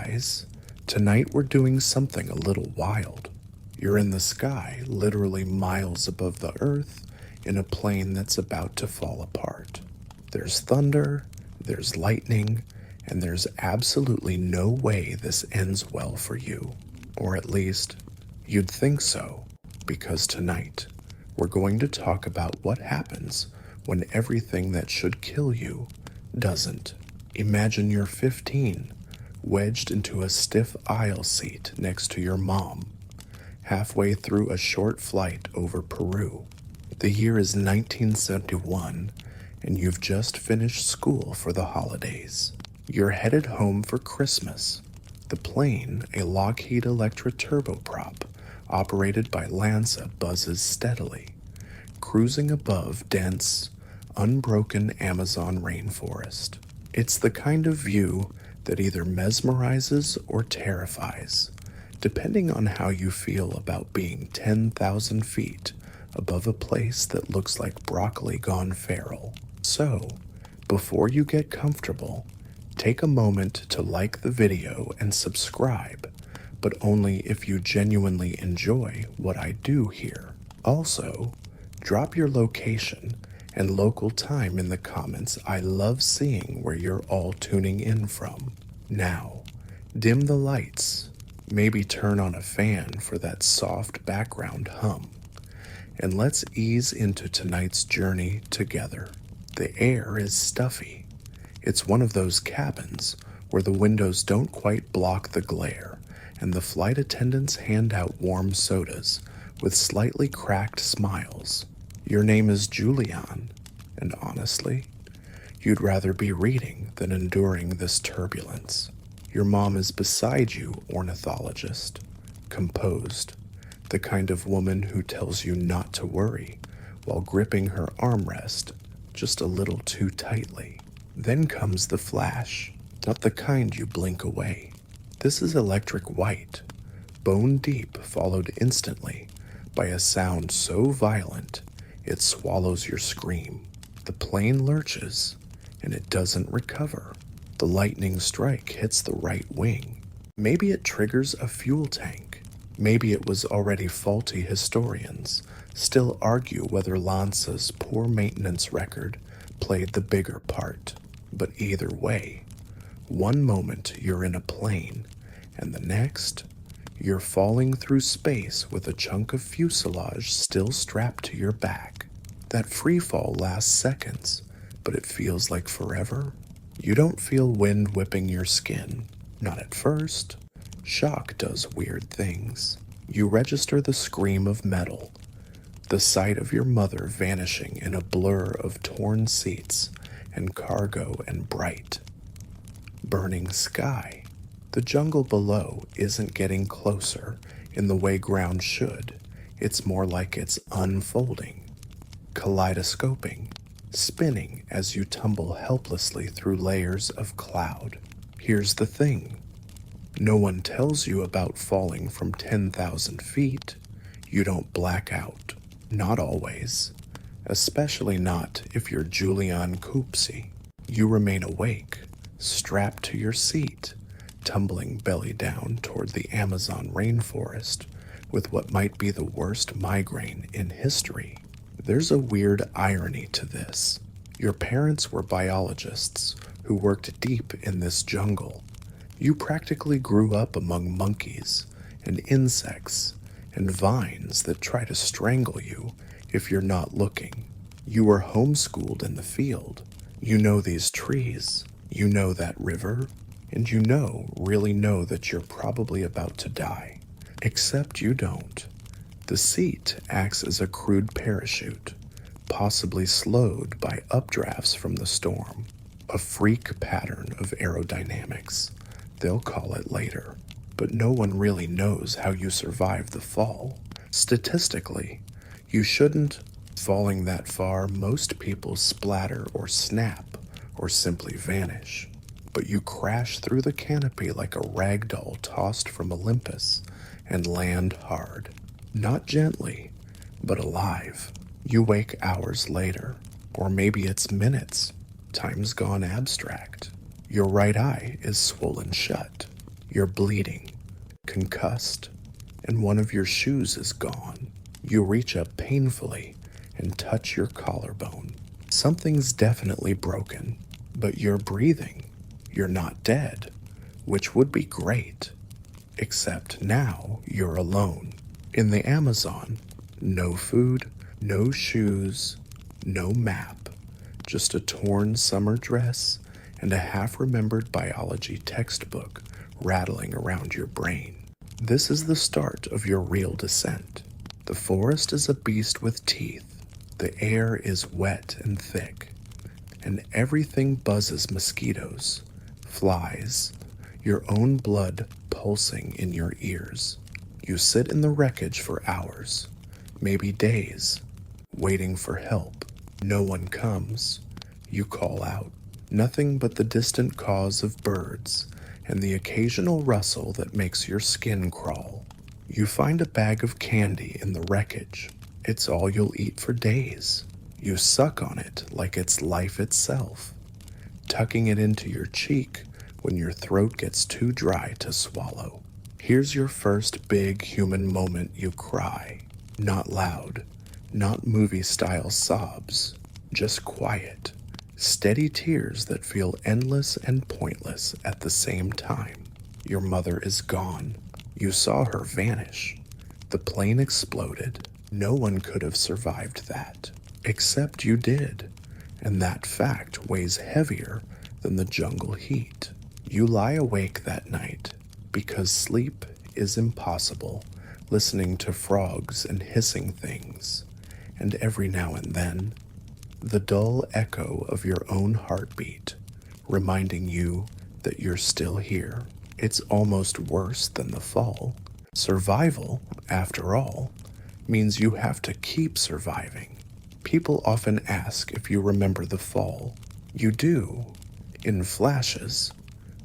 guys. Tonight we're doing something a little wild. You're in the sky, literally miles above the earth, in a plane that's about to fall apart. There's thunder, there's lightning, and there's absolutely no way this ends well for you. Or at least, you'd think so, because tonight we're going to talk about what happens when everything that should kill you doesn't. Imagine you're 15, wedged into a stiff aisle seat next to your mom, halfway through a short flight over Peru. The year is 1971, and you've just finished school for the holidays. You're headed home for Christmas. The plane, a Lockheed Electra turboprop, operated by Lanza, buzzes steadily, cruising above dense, unbroken Amazon rainforest. It's the kind of view that either mesmerizes or terrifies, depending on how you feel about being 10,000 feet above a place that looks like broccoli gone feral. So, before you get comfortable, take a moment to like the video and subscribe, but only if you genuinely enjoy what I do here. Also, drop your location and local time in the comments. I love seeing where you're all tuning in from. Now, dim the lights, maybe turn on a fan for that soft background hum, and let's ease into tonight's journey together. The air is stuffy. It's one of those cabins where the windows don't quite block the glare, and the flight attendants hand out warm sodas with slightly cracked smiles. Your name is Julian, and honestly, you'd rather be reading than enduring this turbulence. Your mom is beside you, ornithologist, composed, the kind of woman who tells you not to worry while gripping her armrest just a little too tightly. Then comes the flash, not the kind you blink away. This is electric white, bone deep, followed instantly by a sound so violent it swallows your scream. The plane lurches, and it doesn't recover. The lightning strike hits the right wing. Maybe it triggers a fuel tank. Maybe it was already faulty. Historians still argue whether Lanza's poor maintenance record played the bigger part. But either way, one moment you're in a plane, and the next, you're falling through space with a chunk of fuselage still strapped to your back. That free fall lasts seconds, but it feels like forever. You don't feel wind whipping your skin, not at first. Shock does weird things. You register the scream of metal, the sight of your mother vanishing in a blur of torn seats and cargo and bright, burning sky. The jungle below isn't getting closer in the way ground should. It's more like it's unfolding, kaleidoscoping, spinning as you tumble helplessly through layers of cloud. Here's the thing. No one tells you about falling from 10,000 feet. You don't black out. Not always. Especially not if you're Julian Coopsey. You remain awake, strapped to your seat, tumbling belly down toward the Amazon rainforest with what might be the worst migraine in history. There's a weird irony to this. Your parents were biologists who worked deep in this jungle. You practically grew up among monkeys and insects and vines that try to strangle you if you're not looking. You were homeschooled in the field. You know these trees. You know that river. And you really know that you're probably about to die. Except you don't. The seat acts as a crude parachute, possibly slowed by updrafts from the storm. A freak pattern of aerodynamics. They'll call it later. But no one really knows how you survive the fall. Statistically, you shouldn't. Falling that far, most people splatter or snap or simply vanish. But you crash through the canopy like a rag doll tossed from Olympus and land hard. Not gently, but alive. You wake hours later, or maybe it's minutes. Time's gone abstract. Your right eye is swollen shut. You're bleeding, concussed, and one of your shoes is gone. You reach up painfully and touch your collarbone. Something's definitely broken, but you're breathing. You're not dead, which would be great. Except now you're alone. In the Amazon, no food, no shoes, no map, just a torn summer dress and a half-remembered biology textbook rattling around your brain. This is the start of your real descent. The forest is a beast with teeth. The air is wet and thick, and everything buzzes mosquitoes, flies, your own blood pulsing in your ears. You sit in the wreckage for hours, maybe days, waiting for help. No one comes. You call out. Nothing but the distant caws of birds and the occasional rustle that makes your skin crawl. You find a bag of candy in the wreckage. It's all you'll eat for days. You suck on it like it's life itself, tucking it into your cheek when your throat gets too dry to swallow. Here's your first big human moment you cry. Not loud, not movie-style sobs, just quiet, steady tears that feel endless and pointless at the same time. Your mother is gone. You saw her vanish. The plane exploded. No one could have survived that, except you did, and that fact weighs heavier than the jungle heat. You lie awake that night because sleep is impossible, listening to frogs and hissing things, and every now and then, the dull echo of your own heartbeat, reminding you that you're still here. It's almost worse than the fall. Survival, after all, means you have to keep surviving. People often ask if you remember the fall. You do, in flashes,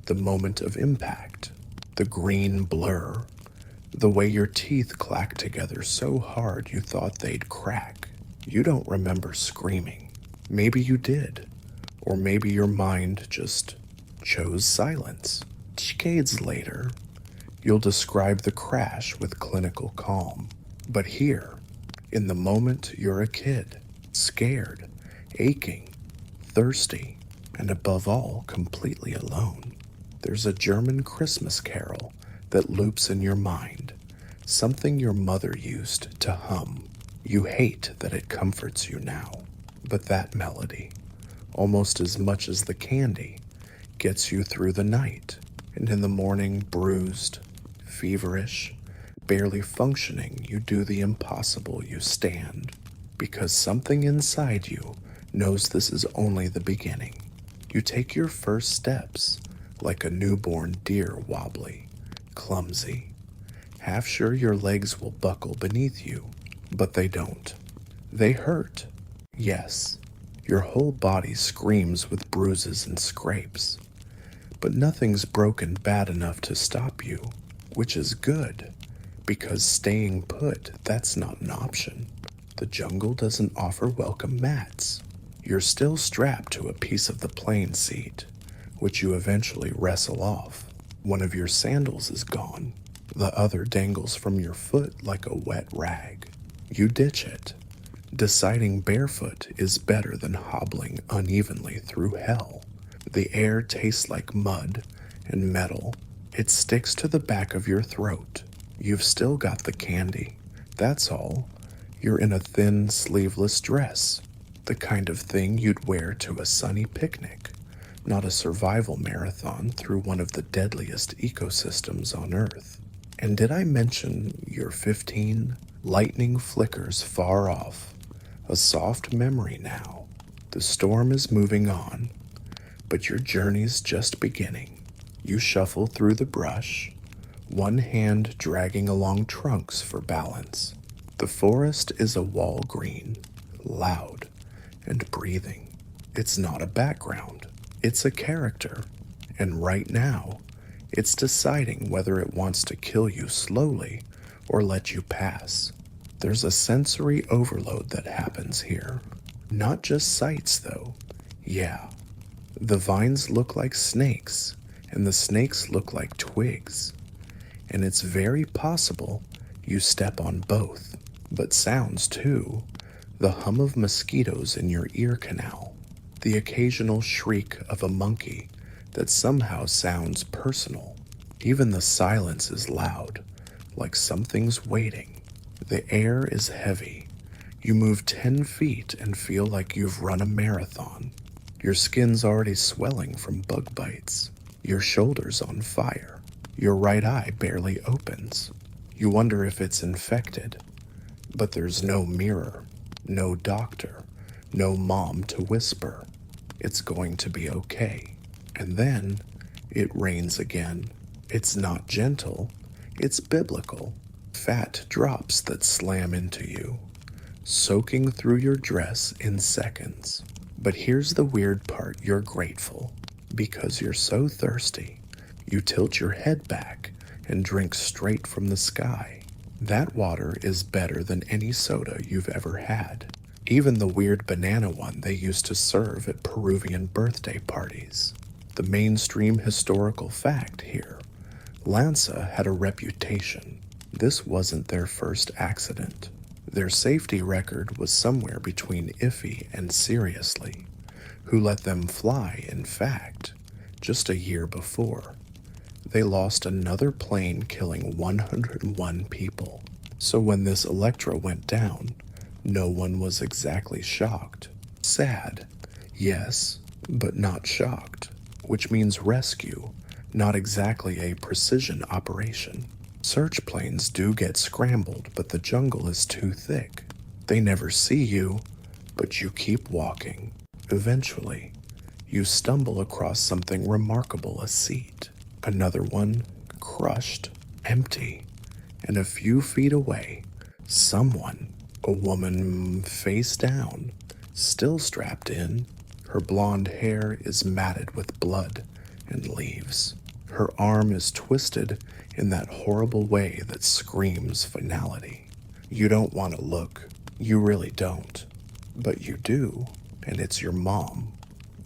the moment of impact, the green blur, the way your teeth clacked together so hard you thought they'd crack. You don't remember screaming. Maybe you did, or maybe your mind just chose silence. Decades later, you'll describe the crash with clinical calm. But here, in the moment you're a kid, scared, aching, thirsty, and above all, completely alone, there's a German Christmas carol that loops in your mind, something your mother used to hum. You hate that it comforts you now, but that melody, almost as much as the candy, gets you through the night, and in the morning, bruised, feverish, barely functioning, you do the impossible. You stand, because something inside you knows this is only the beginning. You take your first steps, like a newborn deer, wobbly, clumsy, half sure your legs will buckle beneath you, but they don't. They hurt. Yes, your whole body screams with bruises and scrapes, but nothing's broken bad enough to stop you, which is good, because staying put, that's not an option. The jungle doesn't offer welcome mats. You're still strapped to a piece of the plane seat, which you eventually wrestle off. One of your sandals is gone. The other dangles from your foot like a wet rag. You ditch it, deciding barefoot is better than hobbling unevenly through hell. The air tastes like mud and metal. It sticks to the back of your throat. You've still got the candy. That's all. You're in a thin, sleeveless dress, the kind of thing you'd wear to a sunny picnic, not a survival marathon through one of the deadliest ecosystems on Earth. And did I mention you're 15? Lightning flickers far off, a soft memory now. The storm is moving on, but your journey's just beginning. You shuffle through the brush, one hand dragging along trunks for balance. The forest is a wall green, loud, and breathing. It's not a background, it's a character, and right now, it's deciding whether it wants to kill you slowly or let you pass. There's a sensory overload that happens here. Not just sights, though. Yeah, the vines look like snakes, and the snakes look like twigs. And it's very possible you step on both, but sounds too. The hum of mosquitoes in your ear canal, the occasional shriek of a monkey that somehow sounds personal. Even the silence is loud, like something's waiting. The air is heavy. You move 10 feet and feel like you've run a marathon. Your skin's already swelling from bug bites. Your shoulder's on fire. Your right eye barely opens. You wonder if it's infected. But there's no mirror, no doctor, no mom to whisper, "It's going to be okay." And then it rains again. It's not gentle, it's biblical. Fat drops that slam into you, soaking through your dress in seconds. But here's the weird part: you're grateful. Because you're so thirsty, you tilt your head back and drink straight from the sky. That water is better than any soda you've ever had. Even the weird banana one they used to serve at Peruvian birthday parties. The mainstream historical fact here: Lanza had a reputation. This wasn't their first accident. Their safety record was somewhere between iffy and seriously. Who let them fly, in fact? Just a year before, they lost another plane killing 101 people. So when this Electra went down, no one was exactly shocked. Sad, yes, but not shocked, which means rescue, not exactly a precision operation. Search planes do get scrambled, but the jungle is too thick. They never see you, but you keep walking. Eventually, you stumble across something remarkable: a seat. Another one, crushed, empty. And a few feet away, someone, a woman face down, still strapped in. Her blonde hair is matted with blood and leaves. Her arm is twisted in that horrible way that screams finality. You don't want to look. You really don't. But you do, and it's your mom.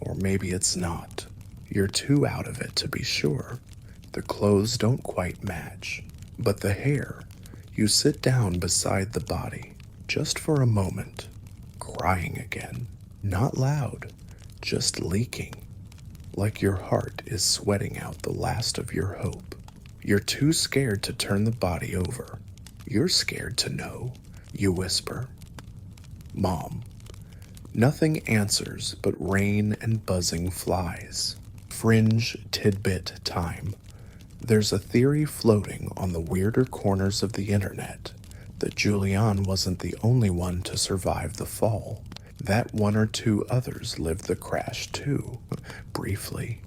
Or maybe it's not. You're too out of it to be sure. The clothes don't quite match. But the hair. You sit down beside the body, just for a moment, crying again. Not loud, just leaking. Like your heart is sweating out the last of your hope. You're too scared to turn the body over. You're scared to know. You whisper, "Mom." Nothing answers but rain and buzzing flies. Fringe tidbit time. There's a theory floating on the weirder corners of the internet that Julian wasn't the only one to survive the fall. That one or two others lived the crash too, briefly,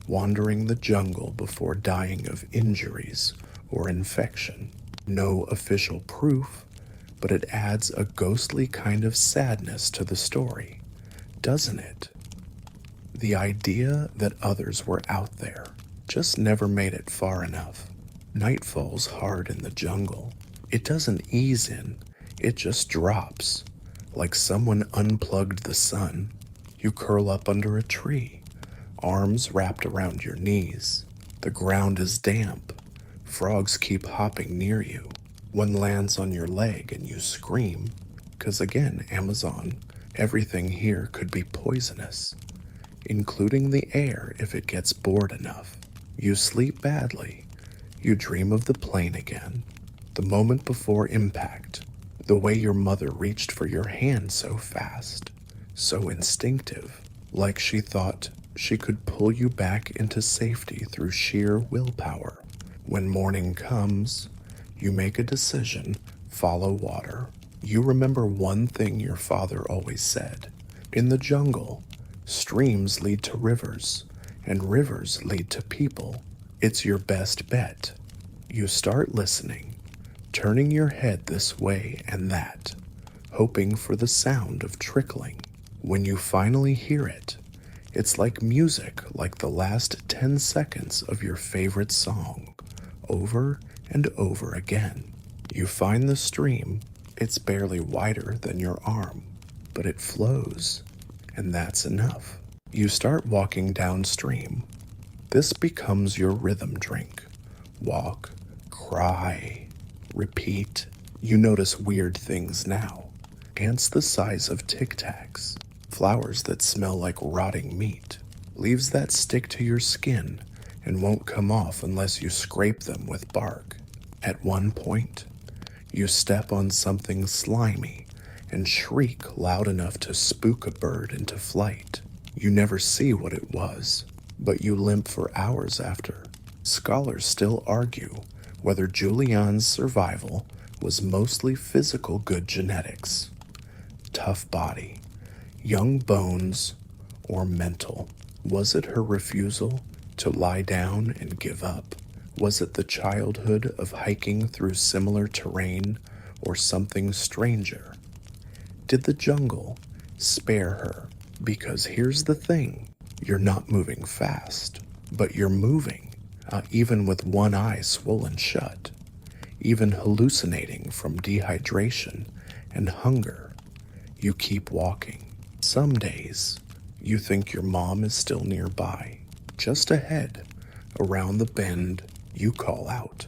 wandering the jungle before dying of injuries or infection. No official proof, but it adds a ghostly kind of sadness to the story, doesn't it? The idea that others were out there just never made it far enough. Night falls hard in the jungle. It doesn't ease in, it just drops. Like someone unplugged the sun. You curl up under a tree, arms wrapped around your knees. The ground is damp. Frogs keep hopping near you. One lands on your leg and you scream. 'Cause again, Amazon, everything here could be poisonous, including the air if it gets bored enough. You sleep badly. You dream of the plane again. The moment before impact. The way your mother reached for your hand so fast. So instinctive. Like she thought she could pull you back into safety through sheer willpower. When morning comes, you make a decision. Follow water. You remember one thing your father always said. In the jungle, streams lead to rivers, and rivers lead to people. It's your best bet. You start listening, turning your head this way and that, hoping for the sound of trickling. When you finally hear it, it's like music, like the last 10 seconds of your favorite song, over and over again. You find the stream. It's barely wider than your arm, but it flows, and that's enough. You start walking downstream. This becomes your rhythm drink. Walk, cry, repeat. You notice weird things now. Ants the size of Tic Tacs, flowers that smell like rotting meat, leaves that stick to your skin and won't come off unless you scrape them with bark. At one point, you step on something slimy and shriek loud enough to spook a bird into flight. You never see what it was, but you limp for hours after. Scholars still argue whether Julianne's survival was mostly physical good genetics, tough body, young bones, or mental. Was it her refusal to lie down and give up? Was it the childhood of hiking through similar terrain, or something stranger? Did the jungle spare her? Because here's the thing, you're not moving fast, but you're moving, even with one eye swollen shut, even hallucinating from dehydration and hunger. You keep walking. Some days, you think your mom is still nearby. Just ahead, around the bend, you call out.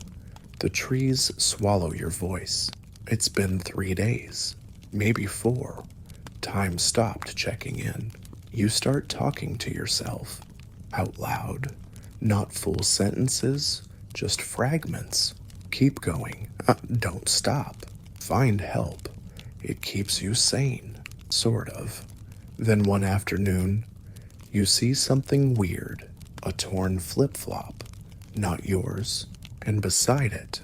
The trees swallow your voice. It's been 3 days, maybe 4. Time stopped checking in. You start talking to yourself, out loud. Not full sentences, just fragments. Keep going. Don't stop. Find help. It keeps you sane, sort of. Then one afternoon, you see something weird, a torn flip-flop, not yours, and beside it,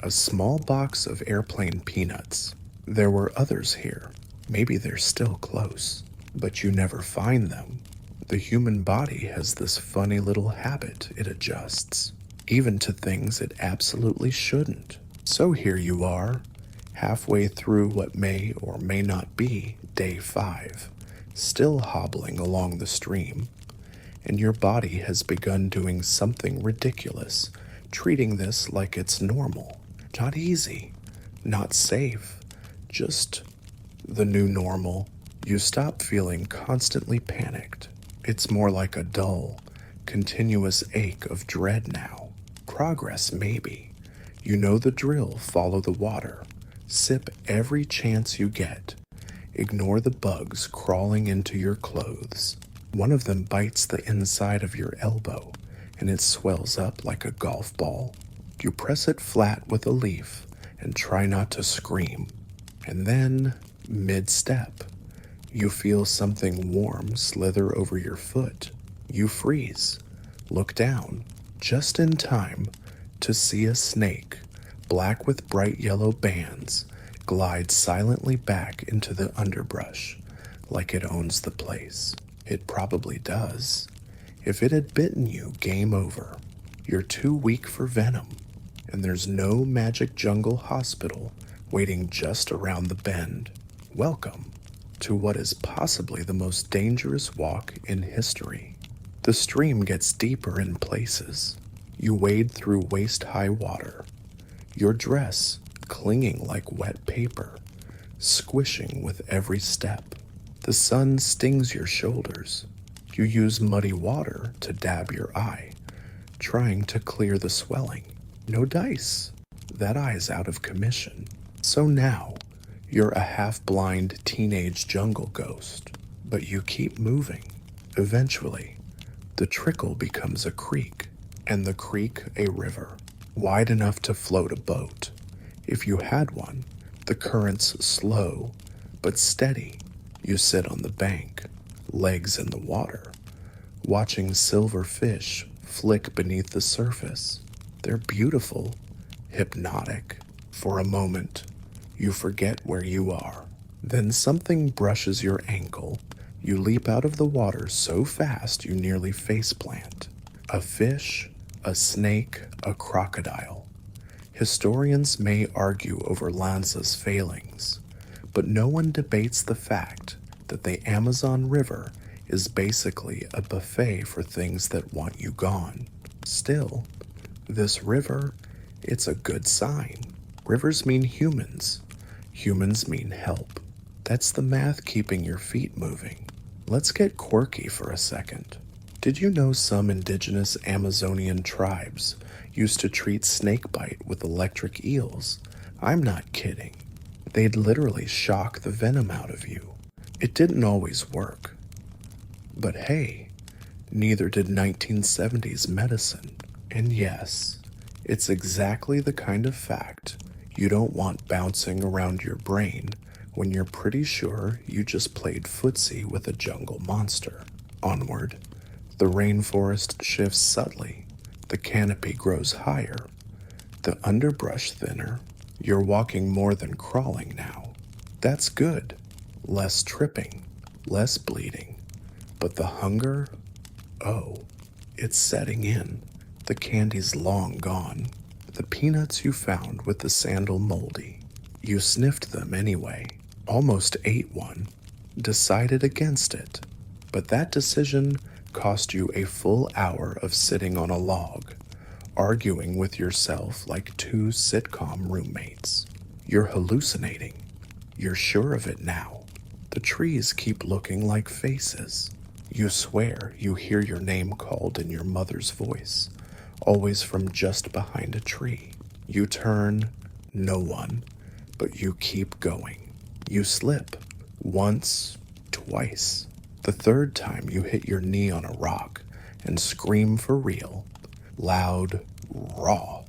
a small box of airplane peanuts. There were others here. Maybe they're still close, but you never find them. The human body has this funny little habit it adjusts, even to things it absolutely shouldn't. So here you are, halfway through what may or may not be day 5, still hobbling along the stream, and your body has begun doing something ridiculous, treating this like it's normal. Not easy, not safe, just the new normal. You stop feeling constantly panicked. It's more like a dull, continuous ache of dread now. Progress, maybe. You know the drill, follow the water. Sip every chance you get. Ignore the bugs crawling into your clothes. One of them bites the inside of your elbow, and it swells up like a golf ball. You press it flat with a leaf and try not to scream. And then, mid-step, you feel something warm slither over your foot. You freeze, look down, just in time to see a snake, black with bright yellow bands, glide silently back into the underbrush, like it owns the place. It probably does. If it had bitten you, game over. You're too weak for venom, and there's no magic jungle hospital waiting just around the bend. Welcome to what is possibly the most dangerous walk in history. The stream gets deeper in places. You wade through waist-high water, your dress clinging like wet paper, squishing with every step. The sun stings your shoulders. You use muddy water to dab your eye, trying to clear the swelling. No dice. That eye's out of commission. So now, you're a half-blind teenage jungle ghost, but you keep moving. Eventually, the trickle becomes a creek, and the creek a river, wide enough to float a boat. If you had one, the current's slow, but steady. You sit on the bank, legs in the water, watching silver fish flick beneath the surface. They're beautiful, hypnotic. For a moment, you forget where you are. Then something brushes your ankle. You leap out of the water so fast you nearly faceplant. A fish, a snake, a crocodile. Historians may argue over Lanza's failings, but no one debates the fact that the Amazon River is basically a buffet for things that want you gone. Still, this river, it's a good sign. Rivers mean humans. Humans mean help. That's the math keeping your feet moving. Let's get quirky for a second. Did you know some indigenous Amazonian tribes used to treat snakebite with electric eels? I'm not kidding. They'd literally shock the venom out of you. It didn't always work. But hey, neither did 1970s medicine. And yes, it's exactly the kind of fact you don't want bouncing around your brain when you're pretty sure you just played footsie with a jungle monster. Onward, the rainforest shifts subtly, the canopy grows higher, the underbrush thinner. You're walking more than crawling now. That's good. Less tripping, less bleeding. But the hunger? Oh, it's setting in. The candy's long gone. The peanuts you found with the sandal moldy. You sniffed them anyway, almost ate one, decided against it. But that decision cost you a full hour of sitting on a log, arguing with yourself like two sitcom roommates. You're hallucinating. You're sure of it now. The trees keep looking like faces. You swear you hear your name called in your mother's voice, always from just behind a tree. You turn, no one, but you keep going. You slip, once, twice. The third time you hit your knee on a rock and scream for real, loud, raw,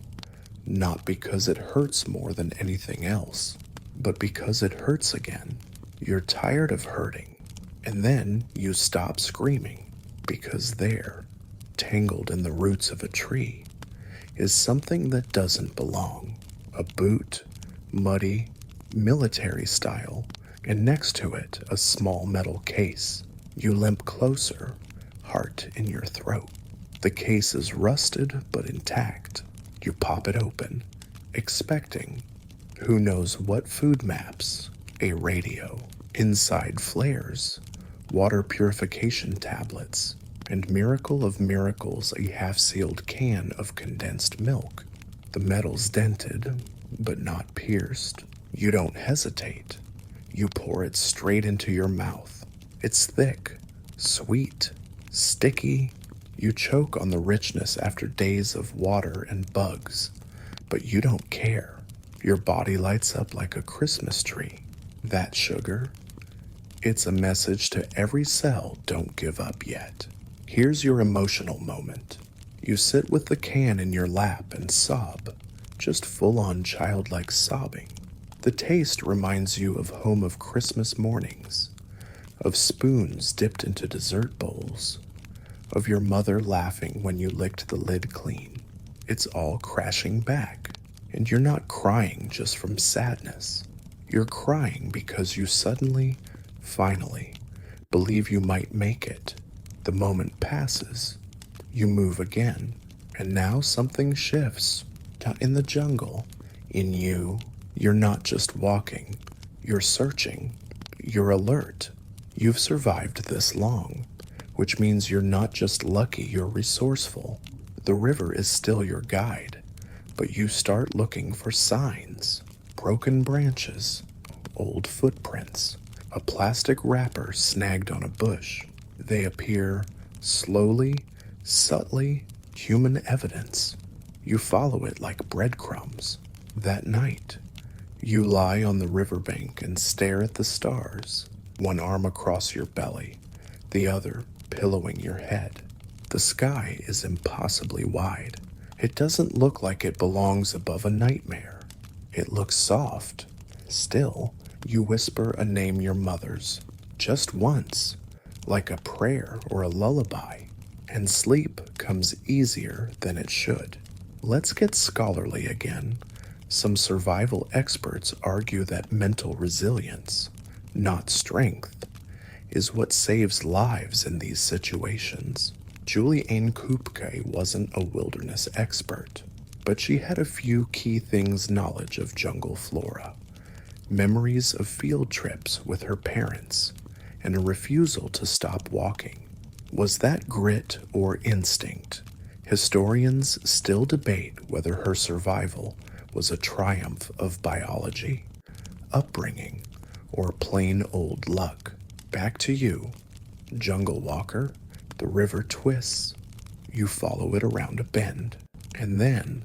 not because it hurts more than anything else, but because it hurts again. You're tired of hurting, and then you stop screaming because there, tangled in the roots of a tree, is something that doesn't belong. A boot, muddy, military style, and next to it a small metal case. You limp closer, heart in your throat. The case is rusted but intact. You pop it open, expecting who knows what food maps, a radio, inside flares, water purification tablets, and miracle of miracles, a half-sealed can of condensed milk. The metal's dented, but not pierced. You don't hesitate. You pour it straight into your mouth. It's thick, sweet, sticky. You choke on the richness after days of water and bugs, but you don't care. Your body lights up like a Christmas tree. That sugar, it's a message to every cell, don't give up yet. Here's your emotional moment. You sit with the can in your lap and sob, just full-on childlike sobbing. The taste reminds you of home of Christmas mornings, of spoons dipped into dessert bowls, of your mother laughing when you licked the lid clean. It's all crashing back, and you're not crying just from sadness. You're crying because you suddenly, finally, believe you might make it. The moment passes. You move again, and now something shifts. Out in the jungle, in you, you're not just walking. You're searching. You're alert. You've survived this long, which means you're not just lucky, you're resourceful. The river is still your guide, but you start looking for signs. Broken branches, old footprints, a plastic wrapper snagged on a bush. They appear slowly, subtly, human evidence. You follow it like breadcrumbs. That night, you lie on the riverbank and stare at the stars, one arm across your belly, the other pillowing your head. The sky is impossibly wide. It doesn't look like it belongs above a nightmare. It looks soft. Still, you whisper a name your mother's, just once, like a prayer or a lullaby, and sleep comes easier than it should. Let's get scholarly again. Some survival experts argue that mental resilience, not strength, is what saves lives in these situations. Julie Ann Kupke wasn't a wilderness expert, but she had a few key things knowledge of jungle flora, memories of field trips with her parents, and a refusal to stop walking. Was that grit or instinct? Historians still debate whether her survival was a triumph of biology, upbringing, or plain old luck. Back to you, jungle walker. The river twists. You follow it around a bend. And then,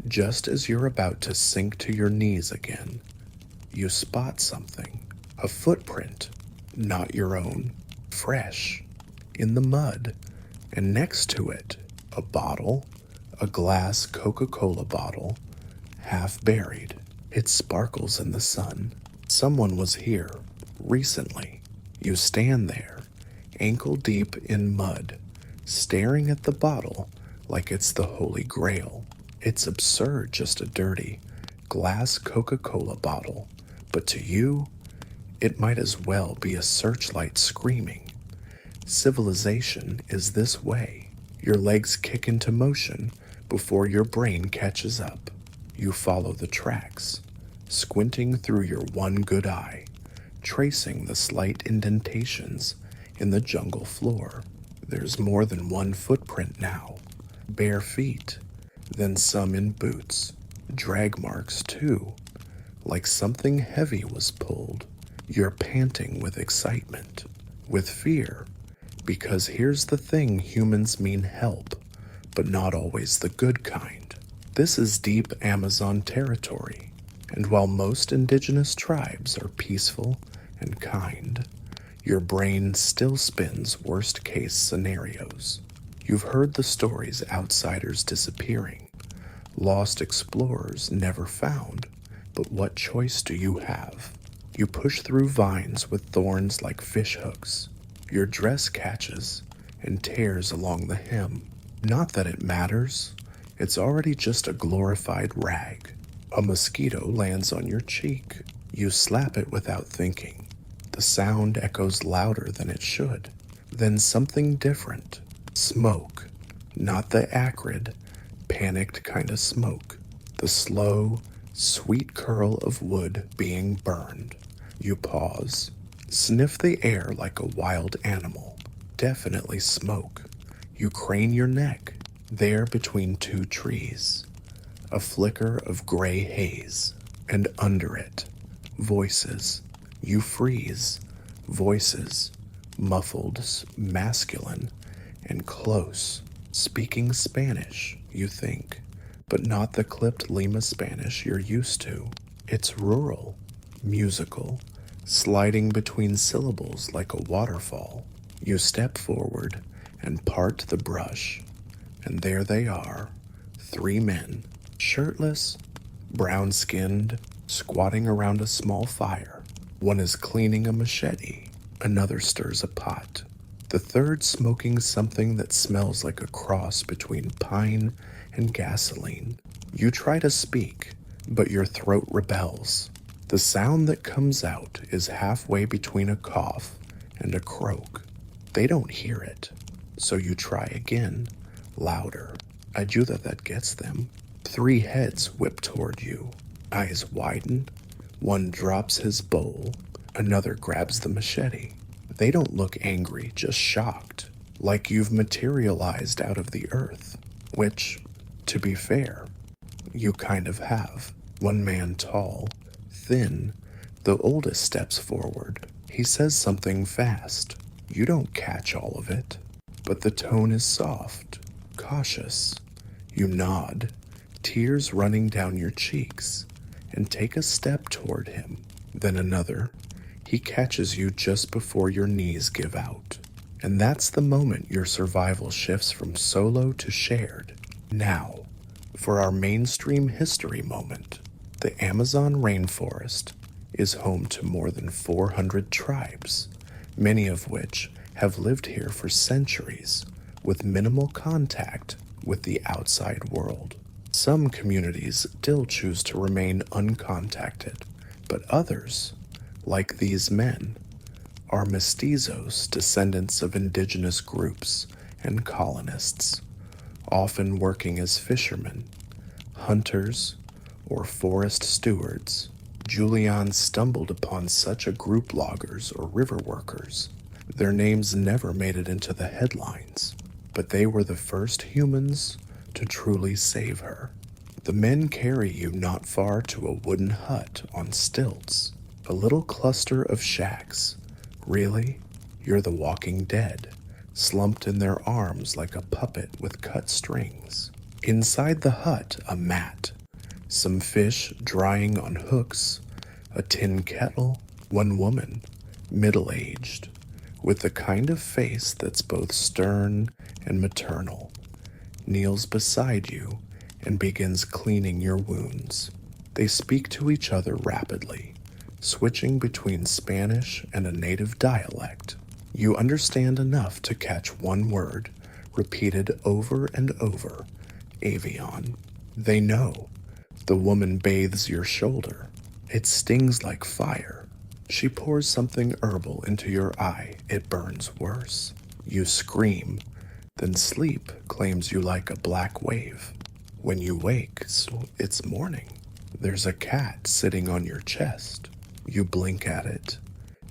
just as you're about to sink to your knees again, you spot something. A footprint, not your own, fresh, in the mud. And next to it, a bottle, a glass Coca-Cola bottle, half buried. It sparkles in the sun. Someone was here, recently. You stand there, ankle deep in mud, staring at the bottle like it's the Holy Grail. It's absurd, just a dirty glass Coca-Cola bottle, but to you, it might as well be a searchlight screaming. Civilization is this way. Your legs kick into motion before your brain catches up. You follow the tracks, squinting through your one good eye, tracing the slight indentations in the jungle floor. There's more than one footprint now. Bare feet, then some in boots. Drag marks, too, like something heavy was pulled. You're panting with excitement, with fear, because here's the thing: humans mean help, but not always the good kind. This is deep Amazon territory, and while most indigenous tribes are peaceful and kind, your brain still spins worst-case scenarios. You've heard the stories: outsiders disappearing, lost explorers never found, but what choice do you have? You push through vines with thorns like fish hooks. Your dress catches and tears along the hem. Not that it matters. It's already just a glorified rag. A mosquito lands on your cheek. You slap it without thinking. The sound echoes louder than it should. Then something different. Smoke. Not the acrid, panicked kind of smoke. The slow, sweet curl of wood being burned. You pause. Sniff the air like a wild animal. Definitely smoke. You crane your neck. There between two trees. A flicker of gray haze. And under it, voices. You freeze. Voices. Muffled, masculine, and close. Speaking Spanish, you think. But not the clipped Lima Spanish you're used to. It's rural, musical, sliding between syllables like a waterfall. You step forward and part the brush, and there they are, 3 men, shirtless, brown-skinned, squatting around a small fire. One is cleaning a machete, another stirs a pot, the third smoking something that smells like a cross between pine and gasoline. You try to speak, but your throat rebels. The sound that comes out is halfway between a cough and a croak. They don't hear it, so you try again, louder. Ayuda that gets them. 3 heads whip toward you, eyes widen. One drops his bowl, another grabs the machete. They don't look angry, just shocked, like you've materialized out of the earth, which, to be fair, you kind of have. One man tall, thin, the oldest, steps forward. He says something fast. You don't catch all of it, but the tone is soft, cautious. You nod, tears running down your cheeks, and take a step toward him, then another. He catches you just before your knees give out. And that's the moment your survival shifts from solo to shared. Now, for our mainstream history moment. The Amazon rainforest is home to more than 400 tribes, many of which have lived here for centuries, with minimal contact with the outside world. Some communities still choose to remain uncontacted, but others, like these men, are mestizos, descendants of indigenous groups and colonists, often working as fishermen, hunters, or forest stewards. Julian stumbled upon such a group: loggers or river workers. Their names never made it into the headlines, but they were the first humans to truly save her. The men carry you not far to a wooden hut on stilts, a little cluster of shacks. Really, you're the Walking Dead, slumped in their arms like a puppet with cut strings. Inside the hut, a mat, some fish drying on hooks, a tin kettle, one woman, middle-aged, with the kind of face that's both stern and maternal, kneels beside you and begins cleaning your wounds. They speak to each other rapidly, switching between Spanish and a native dialect. You understand enough to catch one word, repeated over and over, avion. They know. The woman bathes your shoulder. It stings like fire. She pours something herbal into your eye. It burns worse. You scream. Then sleep claims you like a black wave. When you wake, it's morning. There's a cat sitting on your chest. You blink at it.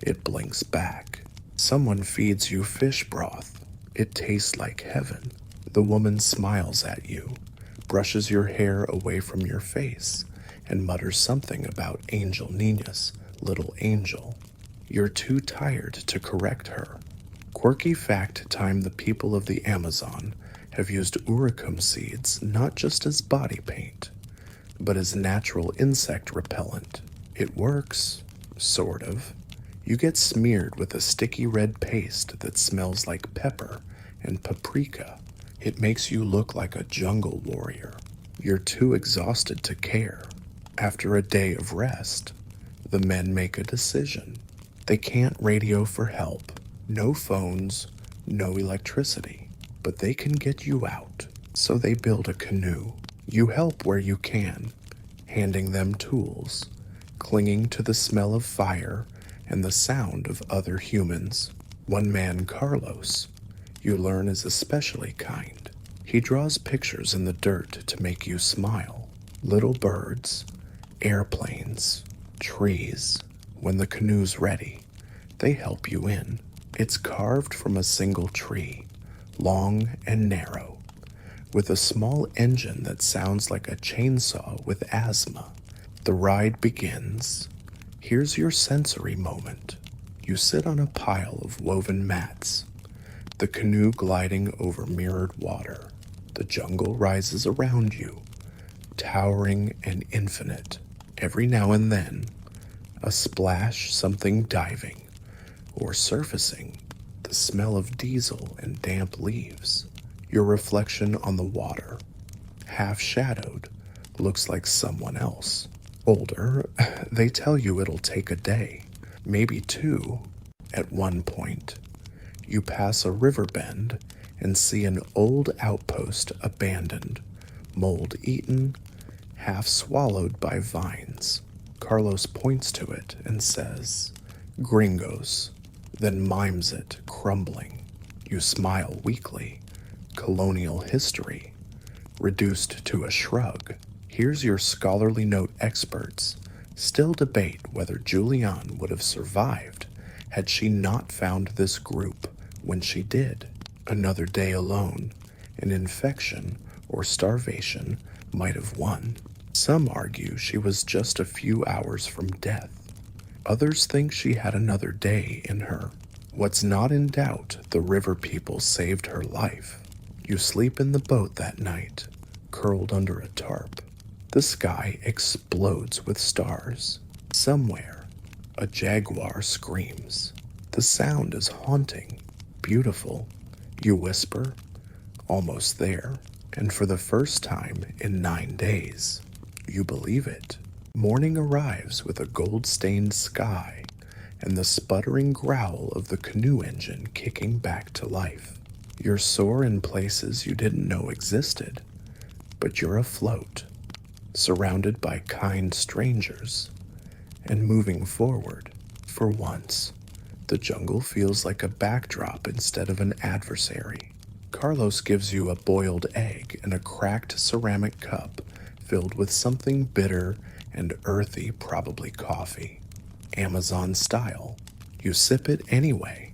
It blinks back. Someone feeds you fish broth. It tastes like heaven. The woman smiles at you, brushes your hair away from your face, and mutters something about Angel Niñas, little angel. You're too tired to correct her. Quirky fact time: the people of the Amazon have used uricum seeds not just as body paint, but as natural insect repellent. It works, sort of. You get smeared with a sticky red paste that smells like pepper and paprika. It makes you look like a jungle warrior. You're too exhausted to care. After a day of rest, the men make a decision. They can't radio for help. No phones, no electricity. But they can get you out. So they build a canoe. You help where you can, handing them tools, clinging to the smell of fire and the sound of other humans. One man, Carlos, you learn is especially kind. He draws pictures in the dirt to make you smile. Little birds, airplanes, trees. When the canoe's ready, they help you in. It's carved from a single tree, long and narrow, with a small engine that sounds like a chainsaw with asthma. The ride begins. Here's your sensory moment. You sit on a pile of woven mats, the canoe gliding over mirrored water. The jungle rises around you, towering and infinite. Every now and then, a splash, something diving or surfacing, the smell of diesel and damp leaves. Your reflection on the water, half shadowed, looks like someone else. Older, they tell you it'll take a day, maybe two. At one point, you pass a river bend and see an old outpost abandoned, mold-eaten, half swallowed by vines. Carlos points to it and says, "Gringos," then mimes it, crumbling. You smile weakly. Colonial history, reduced to a shrug. Here's your scholarly note: experts still debate whether Julianne would have survived had she not found this group when she did. Another day alone, an infection or starvation might have won. Some argue she was just a few hours from death. Others think she had another day in her. What's not in doubt, the river people saved her life. You sleep in the boat that night, curled under a tarp. The sky explodes with stars. Somewhere, a jaguar screams. The sound is haunting, beautiful. You whisper, "Almost there," and for the first time in 9 days, you believe it. Morning arrives with a gold-stained sky and the sputtering growl of the canoe engine kicking back to life. You're sore in places you didn't know existed, but you're afloat, surrounded by kind strangers, and moving forward. For once, the jungle feels like a backdrop instead of an adversary. Carlos gives you a boiled egg in a cracked ceramic cup filled with something bitter and earthy, probably coffee. Amazon style. You sip it anyway.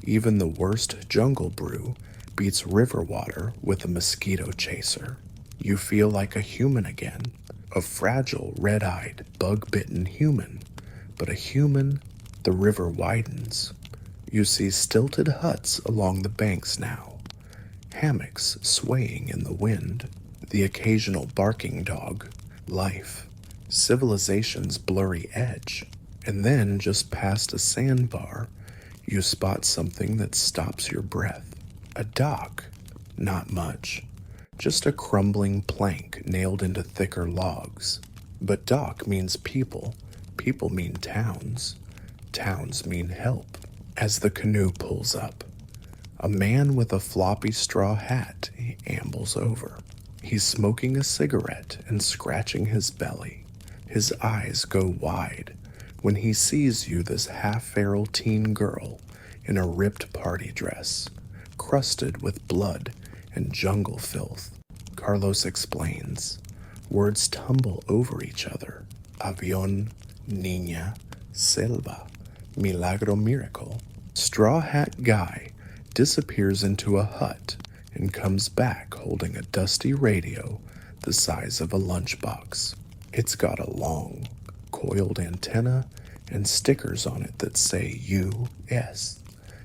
Even the worst jungle brew beats river water with a mosquito chaser. You feel like a human again, a fragile, red-eyed, bug-bitten human. But a human, the river widens. You see stilted huts along the banks now, hammocks swaying in the wind, the occasional barking dog, life, civilization's blurry edge. And then, just past a sandbar, you spot something that stops your breath. A dock. Not much. Just a crumbling plank nailed into thicker logs. But dock means people. People mean towns. Towns mean help. As the canoe pulls up, a man with a floppy straw hat ambles over. He's smoking a cigarette and scratching his belly. His eyes go wide when he sees you, this half-feral teen girl in a ripped party dress, crusted with blood and jungle filth. Carlos explains. Words tumble over each other. Avión, niña, selva, milagro, miracle. Straw Hat Guy disappears into a hut and comes back holding a dusty radio the size of a lunchbox. It's got a long, coiled antenna and stickers on it that say U.S.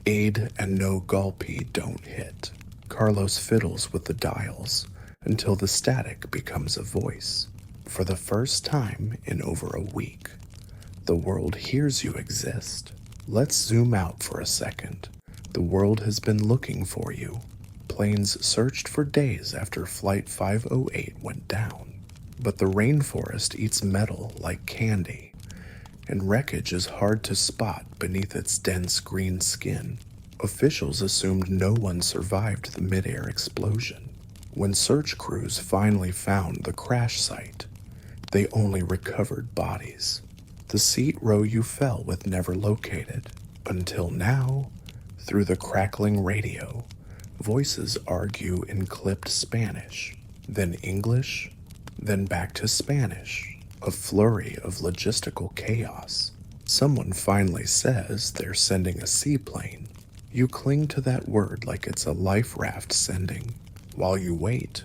Aid and no gulpy don't hit. Carlos fiddles with the dials until the static becomes a voice. For the first time in over a week, the world hears you exist. Let's zoom out for a second. The world has been looking for you. Planes searched for days after Flight 508 went down. But the rainforest eats metal like candy, and wreckage is hard to spot beneath its dense green skin. Officials assumed no one survived the mid-air explosion. When search crews finally found the crash site, they only recovered bodies. The seat row you fell with never located. Until now, through the crackling radio, voices argue in clipped Spanish, then English, then back to Spanish, a flurry of logistical chaos. Someone finally says they're sending a seaplane. You cling to that word like it's a life raft sending. While you wait,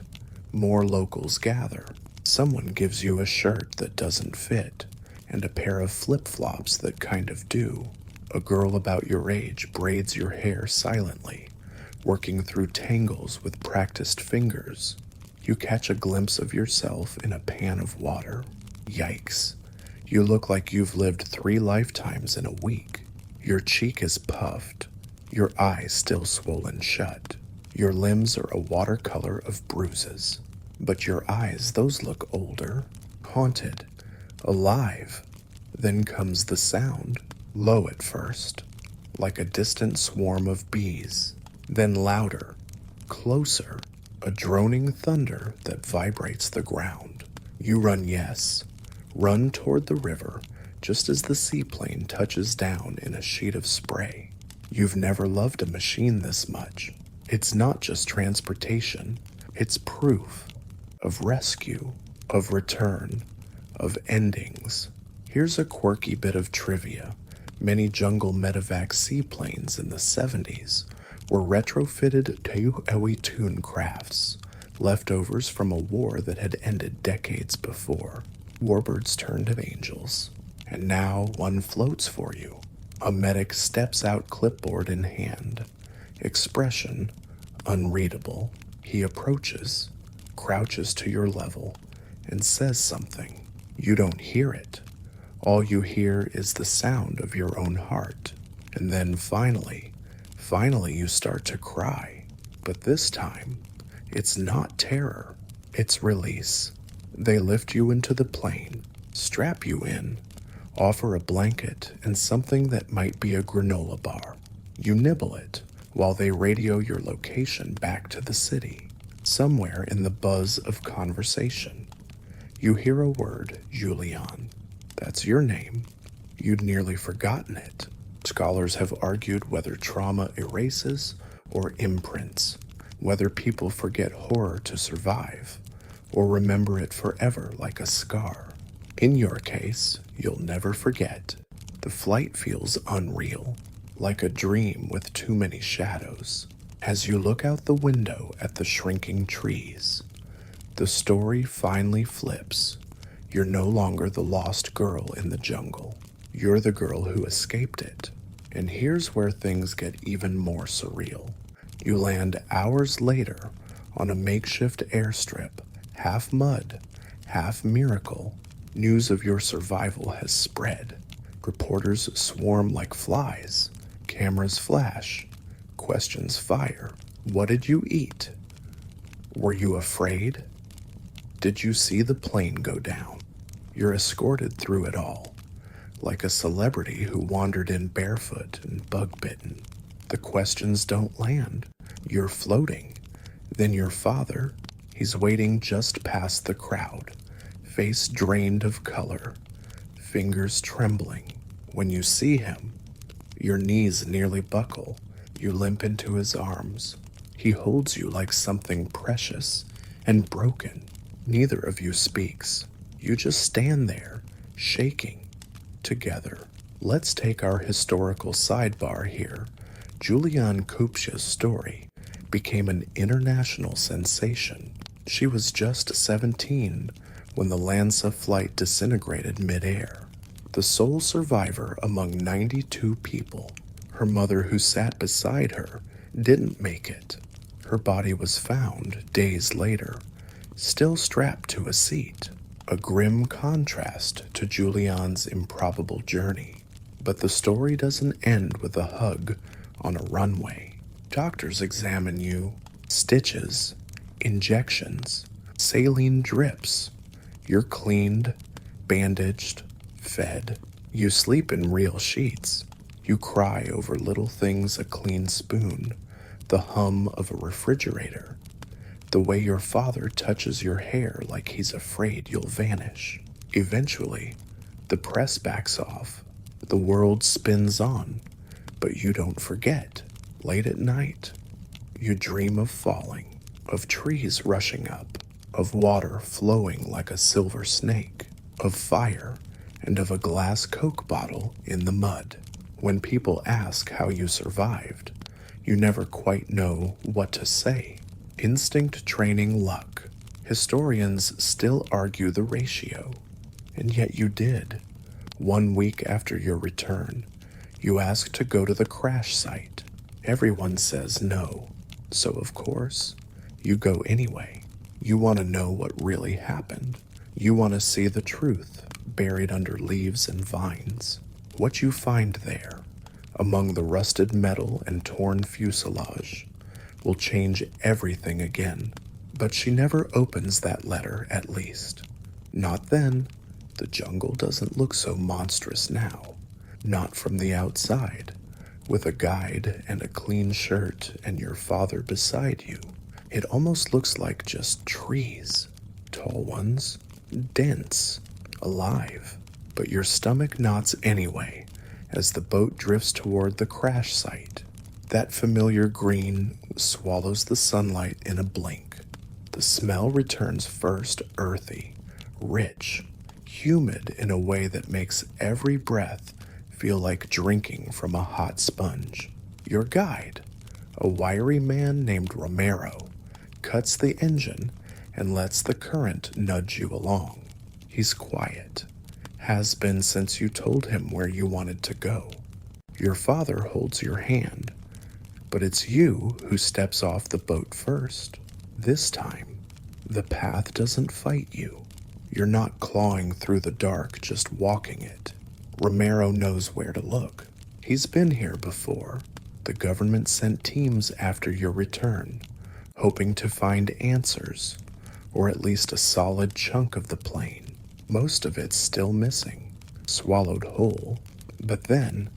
more locals gather. Someone gives you a shirt that doesn't fit and a pair of flip-flops that kind of do. A girl about your age braids your hair silently, working through tangles with practiced fingers. You catch a glimpse of yourself in a pan of water. Yikes. You look like you've lived 3 lifetimes in a week. Your cheek is puffed, your eyes still swollen shut. Your limbs are a watercolor of bruises. But your eyes, those look older, haunted, alive. Then comes the sound, low at first, like a distant swarm of bees. Then louder, closer, a droning thunder that vibrates the ground. You run, yes, run toward the river just as the seaplane touches down in a sheet of spray. You've never loved a machine this much. It's not just transportation, it's proof of rescue, of return, of endings. Here's a quirky bit of trivia. Many jungle medevac seaplanes in the 70s were retrofitted Teihuetun crafts, leftovers from a war that had ended decades before. Warbirds turned to angels, and now one floats for you. A medic steps out, clipboard in hand, expression unreadable. He approaches, crouches to your level, and says something. You don't hear it. All you hear is the sound of your own heart. And then finally you start to cry. But this time, it's not terror, it's release. They lift you into the plane, strap you in, offer a blanket and something that might be a granola bar. You nibble it while they radio your location back to the city. Somewhere in the buzz of conversation, you hear a word, Julian. That's your name. You'd nearly forgotten it. Scholars have argued whether trauma erases or imprints, whether people forget horror to survive, or remember it forever like a scar. In your case, you'll never forget. The flight feels unreal, like a dream with too many shadows. As you look out the window at the shrinking trees, the story finally flips. You're no longer the lost girl in the jungle. You're the girl who escaped it. And here's where things get even more surreal. You land hours later on a makeshift airstrip, half mud, half miracle. News of your survival has spread. Reporters swarm like flies. Cameras flash. Questions fire. What did you eat? Were you afraid? Did you see the plane go down? You're escorted through it all, like a celebrity who wandered in barefoot and bug-bitten. The questions don't land. You're floating. Then your father, he's waiting just past the crowd, face drained of color, fingers trembling. When you see him, your knees nearly buckle. You limp into his arms. He holds you like something precious and broken. Neither of you speaks. You just stand there, shaking, together. Let's take our historical sidebar here. Juliane Kupcha's story became an international sensation. She was just 17 when the Lanza flight disintegrated midair. The sole survivor among 92 people. Her mother, who sat beside her, didn't make it. Her body was found days later, still strapped to a seat, a grim contrast to Juliane's improbable journey. But the story doesn't end with a hug on a runway. Doctors examine you, stitches, injections, saline drips. You're cleaned, bandaged, fed. You sleep in real sheets. You cry over little things, a clean spoon, the hum of a refrigerator, the way your father touches your hair like he's afraid you'll vanish. Eventually, the press backs off. The world spins on, but you don't forget. Late at night, you dream of falling, of trees rushing up, of water flowing like a silver snake, of fire, and of a glass Coke bottle in the mud. When people ask how you survived, you never quite know what to say. Instinct training luck. Historians still argue the ratio. And yet you did. 1 week after your return, you asked to go to the crash site. Everyone says no. So of course, you go anyway. You want to know what really happened. You want to see the truth buried under leaves and vines. What you find there, among the rusted metal and torn fuselage, will change everything again. But she never opens that letter, at least. Not then. The jungle doesn't look so monstrous now. Not from the outside. With a guide and a clean shirt and your father beside you, it almost looks like just trees. Tall ones, dense, alive. But your stomach knots anyway as the boat drifts toward the crash site. That familiar green swallows the sunlight in a blink. The smell returns first earthy, rich, humid in a way that makes every breath feel like drinking from a hot sponge. Your guide, a wiry man named Romero, cuts the engine and lets the current nudge you along. He's quiet. Has been since you told him where you wanted to go. Your father holds your hand, but it's you who steps off the boat first. This time, the path doesn't fight you. You're not clawing through the dark, just walking it. Romero knows where to look. He's been here before. The government sent teams after your return, hoping to find answers, or at least a solid chunk of the plane. Most of it's still missing, swallowed whole. But then,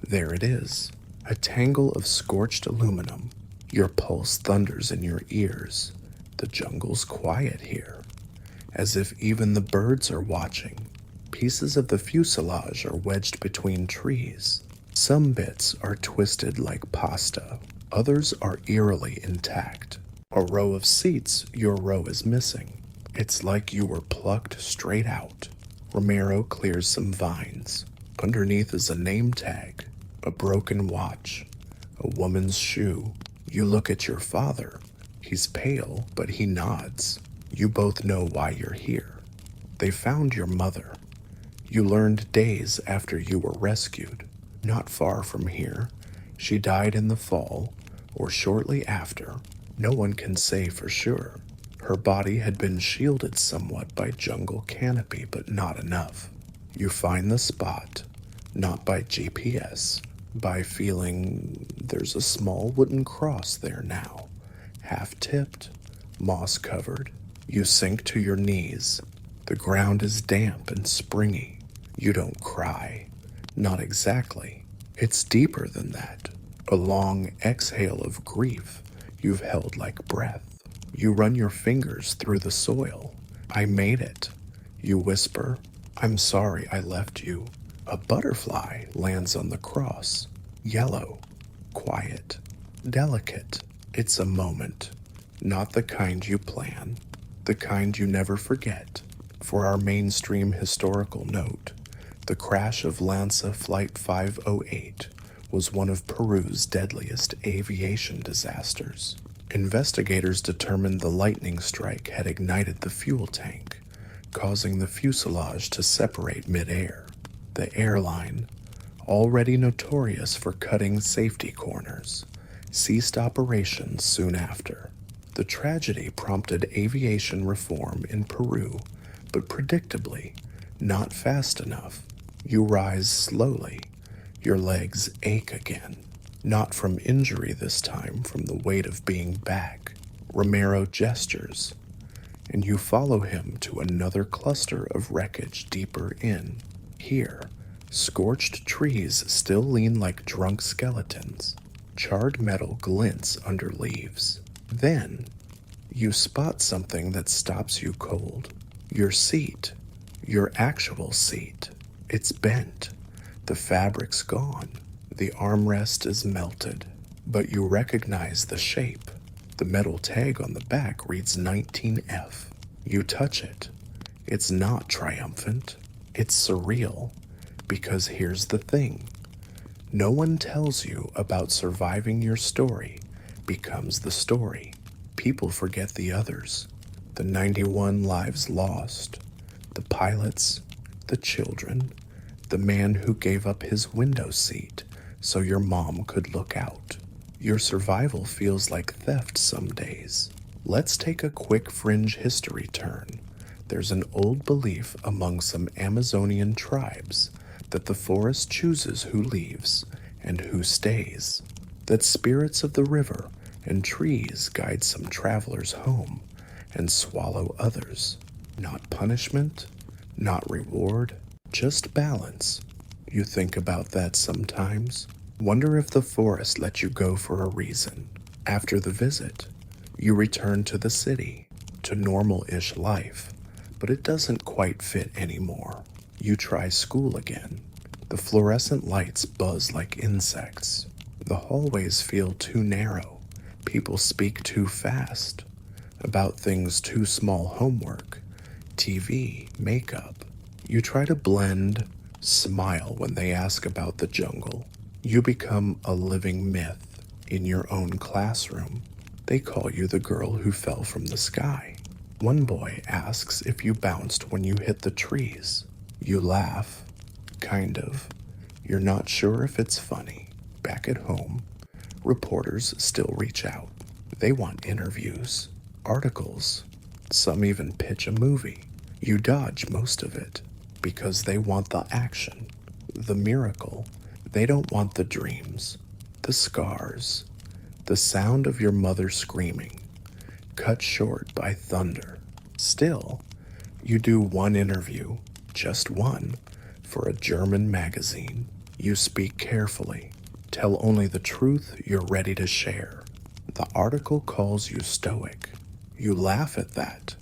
there it is, a tangle of scorched aluminum. Your pulse thunders in your ears. The jungle's quiet here, as if even the birds are watching. Pieces of the fuselage are wedged between trees. Some bits are twisted like pasta. Others are eerily intact. A row of seats, your row is missing. It's like you were plucked straight out. Romero clears some vines. Underneath is a name tag, a broken watch, a woman's shoe. You look at your father. He's pale, but he nods. You both know why you're here. They found your mother. You learned days after you were rescued. Not far from here. She died in the fall, or shortly after. No one can say for sure. Her body had been shielded somewhat by jungle canopy, but not enough. You find the spot, not by GPS, by feeling there's a small wooden cross there now, half tipped, moss covered. You sink to your knees. The ground is damp and springy. You don't cry. Not exactly. It's deeper than that. A long exhale of grief you've held like breath. You run your fingers through the soil. I made it. You whisper, I'm sorry I left you. A butterfly lands on the cross. Yellow, quiet, delicate. It's a moment. Not the kind you plan. The kind you never forget. For our mainstream historical note, the crash of Lanza Flight 508 was one of Peru's deadliest aviation disasters. Investigators determined the lightning strike had ignited the fuel tank, causing the fuselage to separate midair. The airline, already notorious for cutting safety corners, ceased operations soon after. The tragedy prompted aviation reform in Peru, but predictably, not fast enough. You rise slowly. Your legs ache again. Not from injury this time, from the weight of being back. Romero gestures, and you follow him to another cluster of wreckage deeper in. Here, scorched trees still lean like drunk skeletons. Charred metal glints under leaves. Then, you spot something that stops you cold. Your seat. Your actual seat. It's bent. The fabric's gone. The armrest is melted. But you recognize the shape. The metal tag on the back reads 19F. You touch it. It's not triumphant. It's surreal. Because here's the thing. No one tells you about surviving your story becomes the story. People forget the others. The 91 lives lost. The pilots. The children. The man who gave up his window seat so your mom could look out. Your survival feels like theft some days. Let's take a quick fringe history turn. There's an old belief among some Amazonian tribes that the forest chooses who leaves and who stays. That spirits of the river and trees guide some travelers home and swallow others. Not punishment, not reward, just balance. You think about that sometimes. Wonder if the forest let you go for a reason. After the visit, you return to the city, to normal-ish life, but it doesn't quite fit anymore. You try school again. The fluorescent lights buzz like insects. The hallways feel too narrow. People speak too fast. About things too small: homework, TV, makeup. You try to blend, smile when they ask about the jungle. You become a living myth in your own classroom. They call you the girl who fell from the sky. One boy asks if you bounced when you hit the trees. You laugh, kind of. You're not sure if it's funny. Back at home, reporters still reach out. They want interviews, articles. Some even pitch a movie. You dodge most of it because they want the action, the miracle. They don't want the dreams, the scars, the sound of your mother screaming, cut short by thunder. Still, you do one interview, just one, for a German magazine. You speak carefully, tell only the truth you're ready to share. The article calls you stoic. You laugh at that.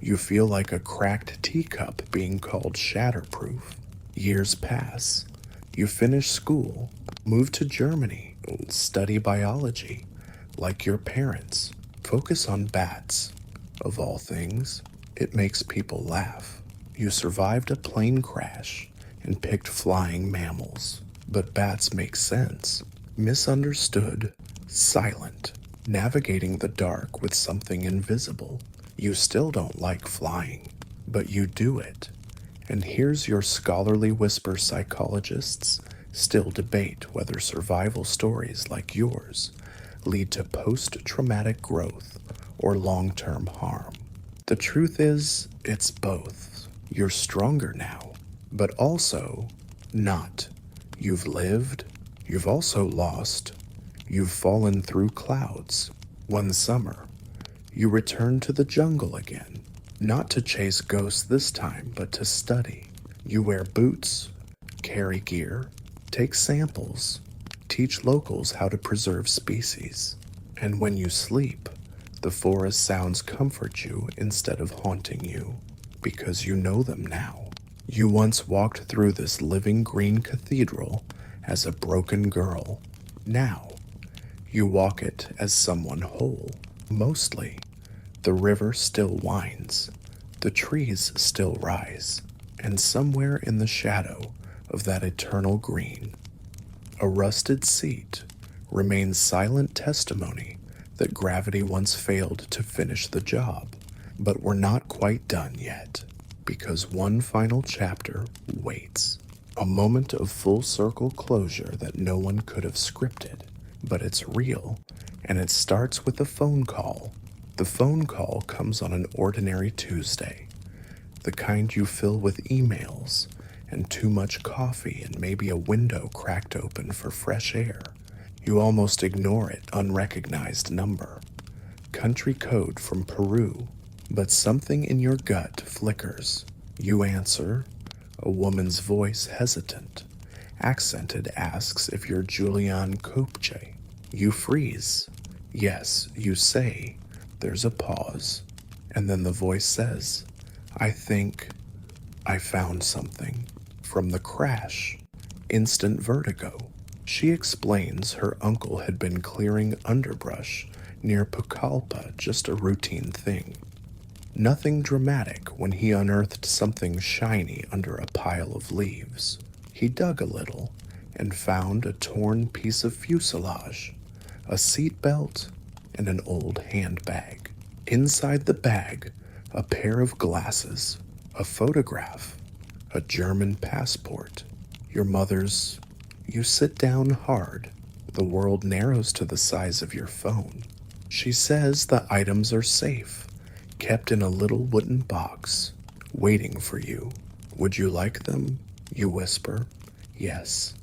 You feel like a cracked teacup being called shatterproof. Years pass. You finish school, move to Germany, study biology, like your parents. Focus on bats. Of all things, it makes people laugh. You survived a plane crash and picked flying mammals. But bats make sense. Misunderstood, silent, navigating the dark with something invisible. You still don't like flying, but you do it. And here's your scholarly whisper psychologists still debate whether survival stories like yours lead to post-traumatic growth or long-term harm. The truth is, it's both. You're stronger now, but also not. You've lived, you've also lost, you've fallen through clouds. One summer, you return to the jungle again, not to chase ghosts this time, but to study. You wear boots, carry gear, take samples, teach locals how to preserve species. And when you sleep, the forest sounds comfort you instead of haunting you, because you know them now. You once walked through this living green cathedral as a broken girl. Now, you walk it as someone whole. Mostly, the river still winds, the trees still rise, and somewhere in the shadow of that eternal green, a rusted seat remains silent testimony that gravity once failed to finish the job. But we're not quite done yet, because one final chapter waits. A moment of full circle closure that no one could have scripted, but it's real, and it starts with a phone call. The phone call comes on an ordinary Tuesday, the kind you fill with emails and too much coffee and maybe a window cracked open for fresh air. You almost ignore it, unrecognized number. Country code from Peru, but something in your gut flickers. You answer. A woman's voice, hesitant, accented, asks if you're Julian Kopche. You freeze. Yes, you say. There's a pause, and then the voice says, I think I found something. From the crash, instant vertigo. She explains her uncle had been clearing underbrush near Pucallpa, just a routine thing. Nothing dramatic when he unearthed something shiny under a pile of leaves. He dug a little and found a torn piece of fuselage, a seat belt, and an old handbag. Inside the bag, a pair of glasses, a photograph, a German passport, your mother's. You sit down hard. The world narrows to the size of your phone. She says the items are safe, kept in a little wooden box, waiting for you. Would you like them? You whisper. Yes.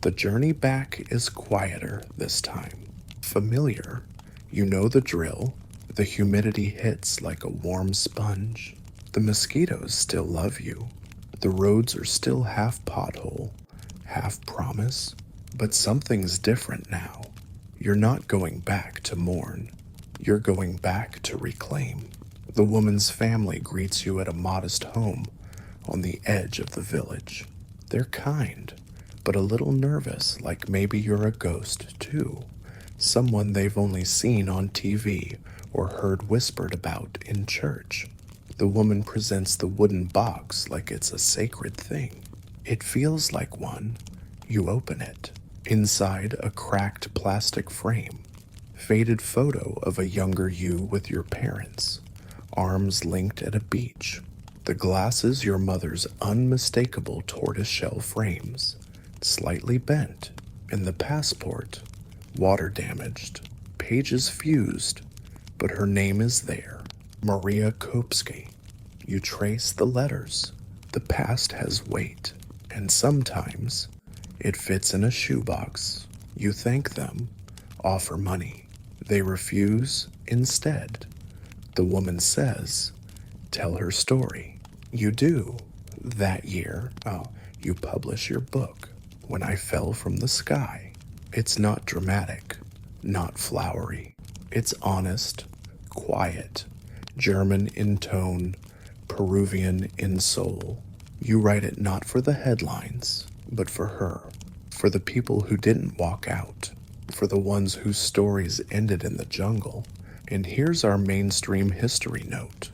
The journey back is quieter this time. Familiar. You know the drill. The humidity hits like a warm sponge. The mosquitoes still love you. The roads are still half pothole, half promise. But something's different now. You're not going back to mourn. You're going back to reclaim. The woman's family greets you at a modest home on the edge of the village. They're kind, but a little nervous, like maybe you're a ghost too. Someone they've only seen on TV or heard whispered about in church. The woman presents the wooden box like it's a sacred thing. It feels like one. You open it. Inside, a cracked plastic frame. Faded photo of a younger you with your parents, arms linked at a beach. The glasses your mother's unmistakable tortoiseshell frames, slightly bent, and the passport, water damaged, pages fused, but her name is there, Maria Kopsky. You trace the letters. The past has weight, and sometimes it fits in a shoebox. You thank them, offer money. They refuse instead. The woman says, tell her story. You do. That year, you publish your book, When I Fell from the Sky. It's not dramatic, not flowery. It's honest, quiet, German in tone, Peruvian in soul. You write it not for the headlines, but for her, for the people who didn't walk out, for the ones whose stories ended in the jungle. And here's our mainstream history note.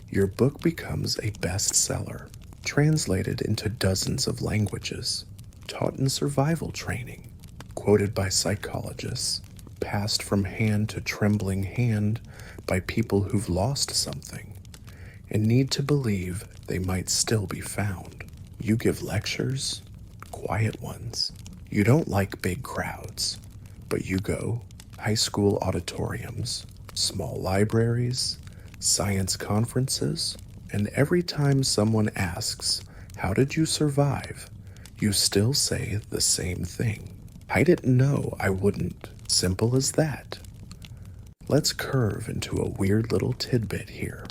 Your book becomes a bestseller, translated into dozens of languages, taught in survival training, quoted by psychologists, passed from hand to trembling hand by people who've lost something and need to believe they might still be found. You give lectures, quiet ones. You don't like big crowds, but you go high school auditoriums, small libraries, science conferences, and every time someone asks, "How did you survive?" you still say the same thing. "I didn't know I wouldn't." Simple as that. Let's curve into a weird little tidbit here.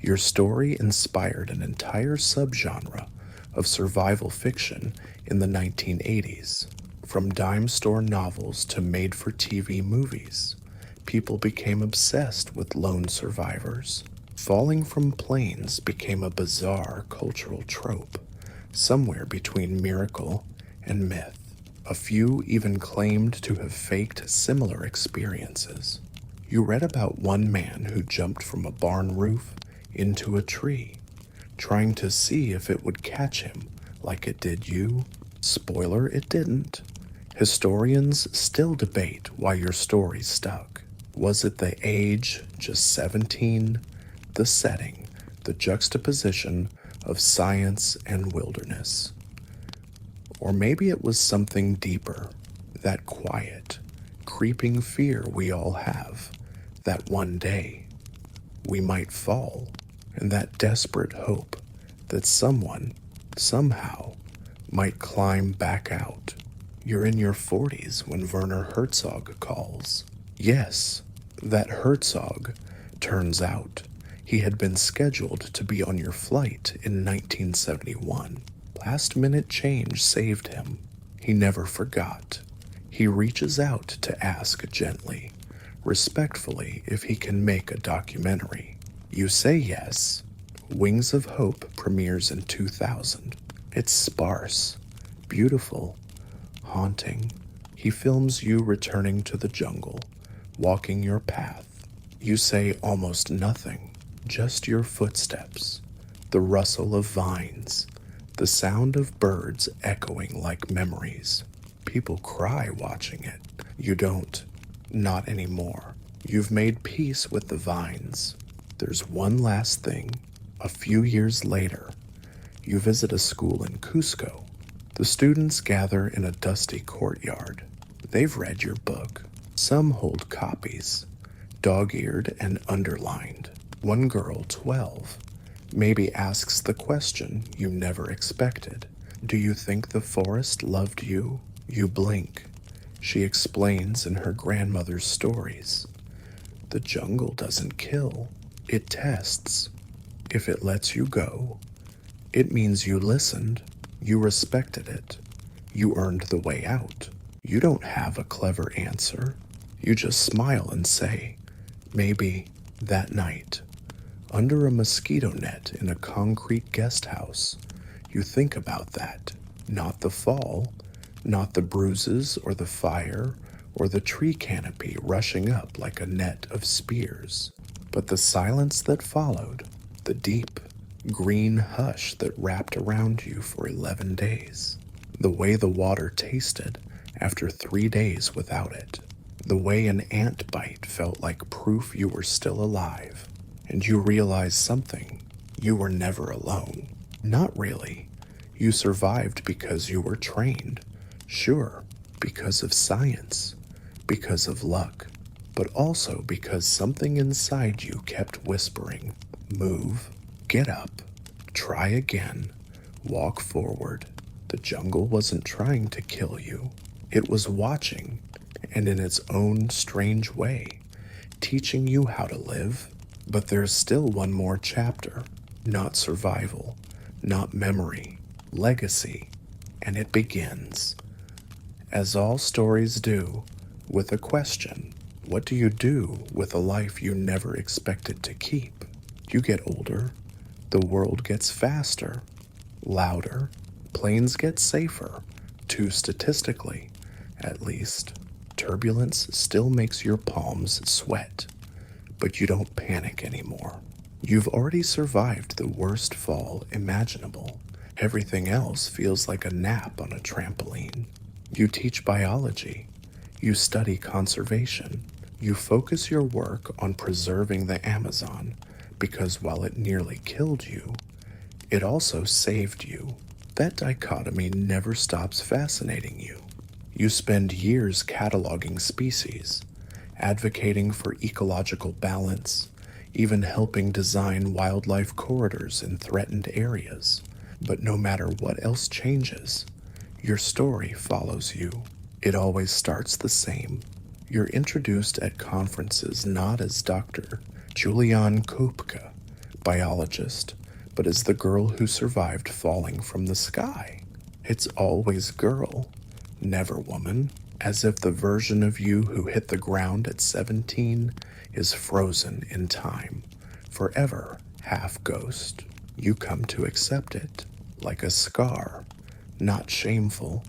Your story inspired an entire subgenre of survival fiction in the 1980s. From dime store novels to made-for-TV movies, people became obsessed with lone survivors. Falling from planes became a bizarre cultural trope, somewhere between miracle and myth. A few even claimed to have faked similar experiences. You read about one man who jumped from a barn roof into a tree, trying to see if it would catch him like it did you. Spoiler, it didn't. Historians still debate why your story stuck. Was it the age, just 17, the setting, the juxtaposition of science and wilderness? Or maybe it was something deeper, that quiet, creeping fear we all have, that one day we might fall, and that desperate hope that someone, somehow, might climb back out. You're in your 40s when Werner Herzog calls. Yes, that Herzog. Turns out he had been scheduled to be on your flight in 1971. Last-minute change saved him. He never forgot. He reaches out to ask gently, respectfully, if he can make a documentary. You say yes. Wings of Hope premieres in 2000. It's sparse, beautiful, haunting. He films you returning to the jungle, walking your path. You say almost nothing, just your footsteps, the rustle of vines, the sound of birds echoing like memories. People cry watching it. You don't. Not anymore. You've made peace with the vines. There's one last thing. A few years later, you visit a school in Cusco. The students gather in a dusty courtyard. They've read your book. Some hold copies, dog-eared and underlined. One girl, 12, maybe asks the question you never expected. Do you think the forest loved you? You blink. She explains in her grandmother's stories. The jungle doesn't kill, it tests. If it lets you go, it means you listened, you respected it, you earned the way out. You don't have a clever answer. You just smile and say, maybe that night, under a mosquito net in a concrete guest house, you think about that. Not the fall, not the bruises or the fire or the tree canopy rushing up like a net of spears, but the silence that followed, the deep, green hush that wrapped around you for 11 days, the way the water tasted after 3 days without it, the way an ant bite felt like proof you were still alive, and you realized something. You were never alone. Not really. You survived because you were trained. Sure, because of science, because of luck, but also because something inside you kept whispering, move, get up, try again, walk forward. The jungle wasn't trying to kill you. It was watching, and in its own strange way, teaching you how to live. But there's still one more chapter, not survival, not memory, legacy, and it begins, as all stories do, with a question. What do you do with a life you never expected to keep? You get older, the world gets faster, louder, planes get safer, too statistically, at least. Turbulence still makes your palms sweat, but you don't panic anymore. You've already survived the worst fall imaginable. Everything else feels like a nap on a trampoline. You teach biology. You study conservation. You focus your work on preserving the Amazon because while it nearly killed you, it also saved you. that dichotomy never stops fascinating you. You spend years cataloging species, advocating for ecological balance, even helping design wildlife corridors in threatened areas. But no matter what else changes, your story follows you. It always starts the same. You're introduced at conferences not as Dr. Julian Kopka, biologist, but as the girl who survived falling from the sky. It's always girl, never woman, as if the version of you who hit the ground at 17 is frozen in time, forever half ghost. You come to accept it, like a scar, not shameful,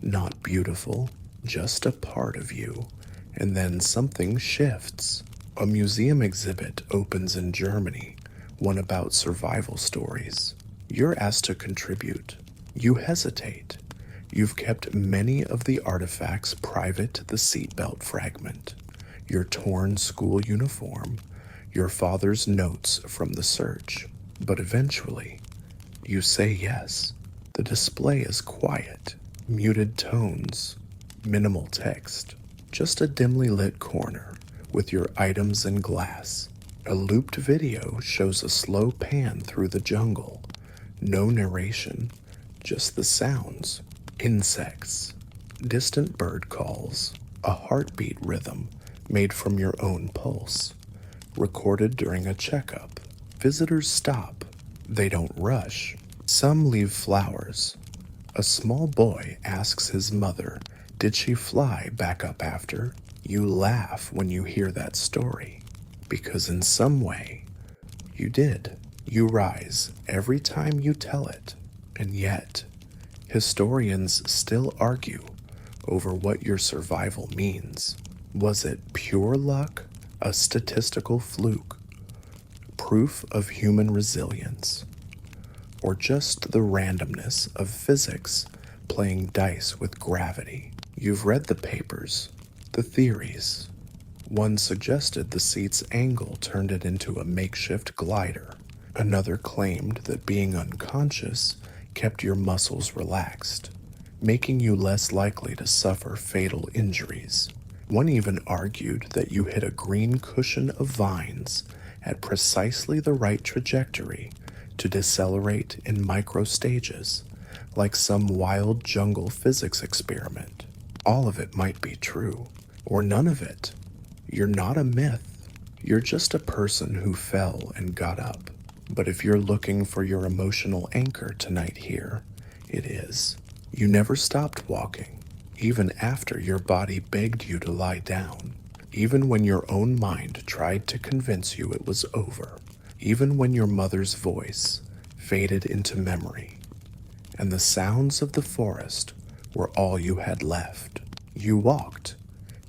not beautiful, just a part of you. And then something shifts. A museum exhibit opens in Germany, one about survival stories. You're asked to contribute. You hesitate. You've kept many of the artifacts private to the seatbelt fragment, your torn school uniform, your father's notes from the search. But eventually, you say yes. The display is quiet, muted tones, minimal text, just a dimly lit corner with your items in glass. A looped video shows a slow pan through the jungle. No narration, just the sounds. Insects, distant bird calls, a heartbeat rhythm made from your own pulse, recorded during a checkup. Visitors stop. They don't rush. Some leave flowers. A small boy asks his mother, did she fly back up after? You laugh when you hear that story, because in some way, you did. You rise every time you tell it, and yet, historians still argue over what your survival means. Was it pure luck, a statistical fluke, proof of human resilience, or just the randomness of physics playing dice with gravity? You've read the papers, the theories. One suggested the seat's angle turned it into a makeshift glider. Another claimed that being unconscious kept your muscles relaxed, making you less likely to suffer fatal injuries. One even argued that you hit a green cushion of vines at precisely the right trajectory to decelerate in micro stages, like some wild jungle physics experiment. All of it might be true, or none of it. You're not a myth. You're just a person who fell and got up. But if you're looking for your emotional anchor tonight here, it is. You never stopped walking, even after your body begged you to lie down, even when your own mind tried to convince you it was over, even when your mother's voice faded into memory, and the sounds of the forest were all you had left. You walked,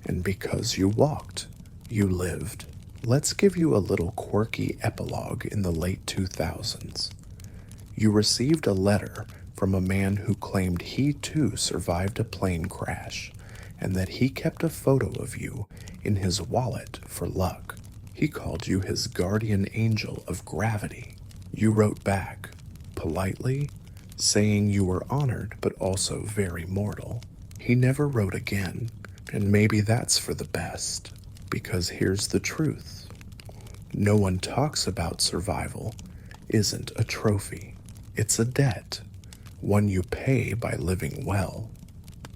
and because you walked, you lived. Let's give you a little quirky epilogue in the late 2000s. You received a letter from a man who claimed he too survived a plane crash and that he kept a photo of you in his wallet for luck. He called you his guardian angel of gravity. You wrote back, politely, saying you were honored but also very mortal. He never wrote again, and maybe that's for the best, because here's the truth. No one talks about survival isn't a trophy. It's a debt, one you pay by living well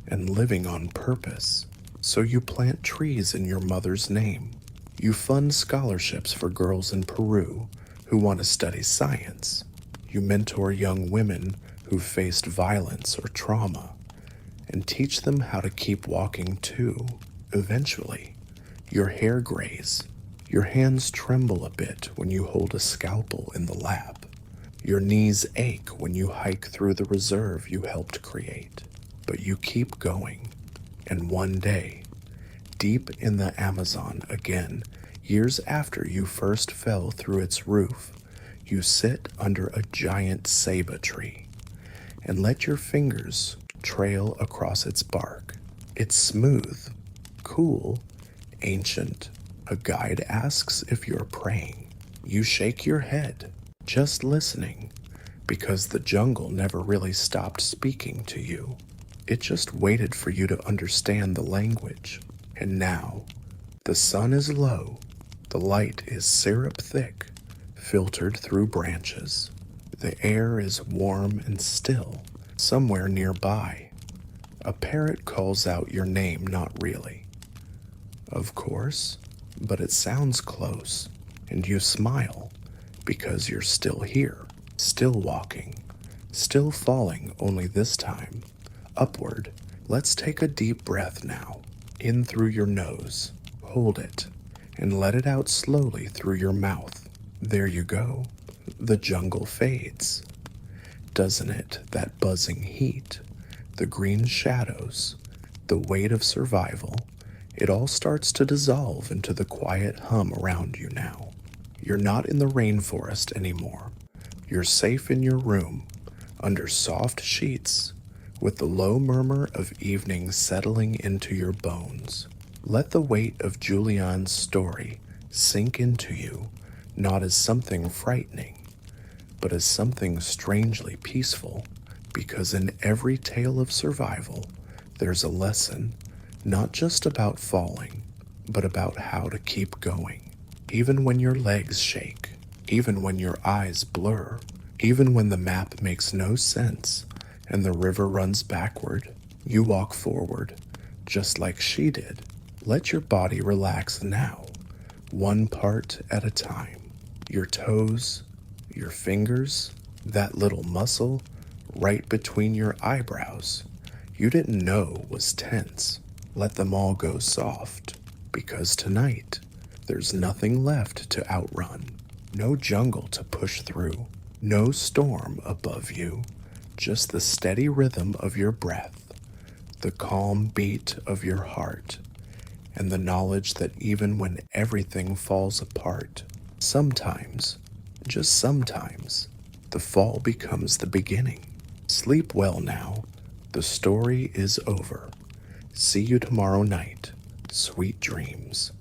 and living on purpose. So you plant trees in your mother's name. You fund scholarships for girls in Peru who want to study science. You mentor young women who've faced violence or trauma and teach them how to keep walking too. Eventually, your hair grays. Your hands tremble a bit when you hold a scalpel in the lab. Your knees ache when you hike through the reserve you helped create. But you keep going. And one day, deep in the Amazon again, years after you first fell through its roof, you sit under a giant ceiba tree and let your fingers trail across its bark. It's smooth, cool, ancient. A guide asks if you're praying. You shake your head, just listening, because the jungle never really stopped speaking to you. It just waited for you to understand the language. And now, the sun is low, the light is syrup thick, filtered through branches. The air is warm and still. Somewhere nearby, a parrot calls out your name, not really, of course, but it sounds close, and you smile because you're still here, still walking, still falling, only this time upward. Let's take a deep breath now, in through your nose, hold it, and let it out slowly through your mouth. There you go. The jungle fades. Doesn't it? That buzzing heat, the green shadows, the weight of survival, it all starts to dissolve into the quiet hum around you now. You're not in the rainforest anymore. You're safe in your room, under soft sheets, with the low murmur of evening settling into your bones. Let the weight of Julian's story sink into you, not as something frightening, but as something strangely peaceful, because in every tale of survival, there's a lesson, not just about falling, but about how to keep going. Even when your legs shake, even when your eyes blur, even when the map makes no sense and the river runs backward, you walk forward, just like she did. Let your body relax now, one part at a time. Your toes, your fingers, that little muscle right between your eyebrows you didn't know was tense. Let them all go soft, because tonight there's nothing left to outrun, no jungle to push through, no storm above you, just the steady rhythm of your breath, the calm beat of your heart, and the knowledge that even when everything falls apart, sometimes, just sometimes, the fall becomes the beginning. Sleep well now. The story is over. See you tomorrow night. Sweet dreams.